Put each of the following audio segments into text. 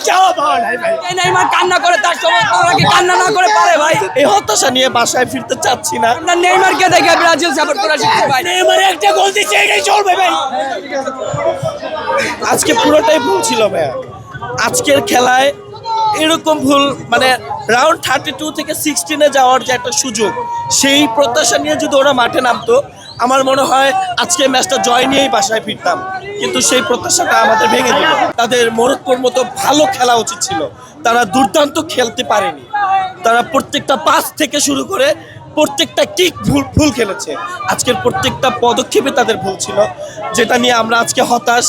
চাওয়া পাওয়া নাই ভাই। এই নেইমার কান্না করে তার সমর্থকরা কি কান্না না করে পারে ভাই? এই হতাশা নিয়ে বাসায় ফিরতে চাচ্ছি না। আমরা নেইমারকে দেখে ব্রাজিল সাপোর্ট করা শিখছি ভাই। নেইমার একটা গোল দিচ্ছে, এটাই চলবে ভাই। আজকে পুরোটাই ভুল ছিল ভাইয়া। আজকের খেলায় এরকম ভুল, মানে রাউন্ড 32 থেকে 16-এ যাওয়ার যে একটা সুযোগ, সেই প্রত্যাশা নিয়ে যদি ওরা মাঠে নামতো, আমার মনে হয় আজকে ম্যাচটা জয় নিয়েই বাসায় ফিরতাম। কিন্তু সেই প্রত্যাশাটা আমাদের ভেঙে দিল। তাদের মরক্কোর মতো ভালো খেলা উচিত ছিল, তারা দুর্দান্ত খেলতে পারেনি। তারা প্রত্যেকটা পাস থেকে শুরু করে প্রত্যেকটা কিক ভুল খেলেছে। আজকের প্রত্যেকটা পদক্ষেপে তাদের ভুল ছিল, যেটা নিয়ে আমরা আজকে হতাশ।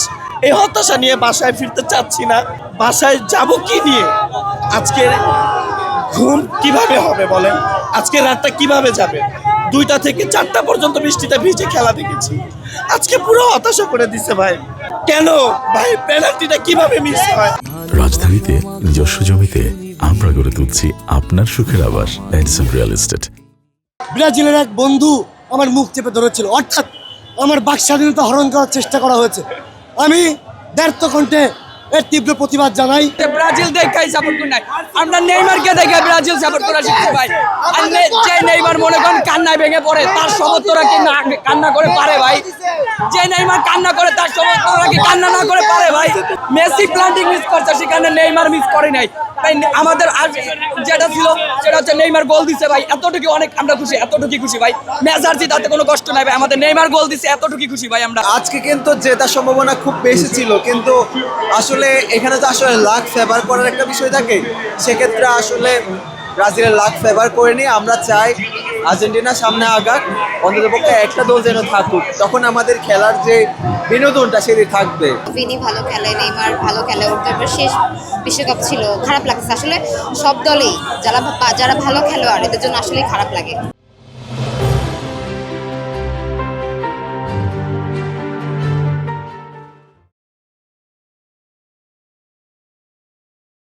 এই হতাশা নিয়ে বাসায় ফিরতে চাচ্ছি না। বাসায় যাব কি নিয়ে? আজকের ঘুম কিভাবে হবে বলেন? আজকের রাতটা কিভাবে যাবে? 2টা থেকে 4টা পর্যন্ত বৃষ্টিতে ভিজে খেলা দেখেছি। আজকে পুরো হতাশা করে দিছে ভাই। কেন ভাই পেনাল্টিটা কিভাবে মিস হয়? রাজধানীতে নিজস্ব জমিতে আমরা গড়ে তুলছি আপনার সুখের আবাস এডিসন রিয়েল এস্টেট। ব্রাজিলের এক বন্ধু আমার মুখ চেপে ধরেছিল, অর্থাৎ আমার বাক স্বাধীনতা হরণ করার চেষ্টা করা হয়েছে। আমি ব্যর্থ কণ্ঠে এর তীব্র প্রতিবাদ জানাই। ব্রাজিল দেখাই সাপোর্ট করি নাই, আমরা নেইমারকে দেখে ব্রাজিল সাপোর্ট করা শিখছি ভাই। আর যে নেইমার মনে করেন কান্নায় ভেঙে পড়ে, তার সমর্থকরা কি না কান্না করে পারে ভাই? যে নেইমার কান্না করে তার সমর্থকরা কি কান্না না করে পারে ভাই? মেসি প্লান্টিং মিস করছে, সেখানে নেইমার মিস করে নাই। তাই আমাদের আজ যেটা ছিল সেটা হচ্ছে নেইমার গোল দিছে ভাই, এতটুকু অনেক আমরা খুশি, এতটুকু খুশি ভাই। ম্যাচ হারছি তাতে কোনো কষ্ট নাই ভাই, আমাদের নেইমার গোল দিছে এতটুকু খুশি ভাই আমরা। আজকে কিন্তু জেতার সম্ভাবনা খুব বেশি ছিল, কিন্তু আসলে এখানে তো আসলে লাক ফেভার করার একটা বিষয় থাকে। সেক্ষেত্রে আসলে ব্রাজিলের লাক ফেভার করেনি। আমরা চাই আর্জেন্টিনা সামনে আগাক, অন্ততপক্ষে একটা দল যেন থাকুক, তখন আমাদের খেলার যে বিনোদনটা সেটি থাকবে। ভিনি ভালো খেলে, নেইমার ভালো খেলে, ওর তারপর শেষ বিশ্বকাপ ছিল, খারাপ লাগছে আসলে। সব দলেই যারা ভালো খেলোয়াড়, এদের জন্য আসলেই খারাপ লাগে।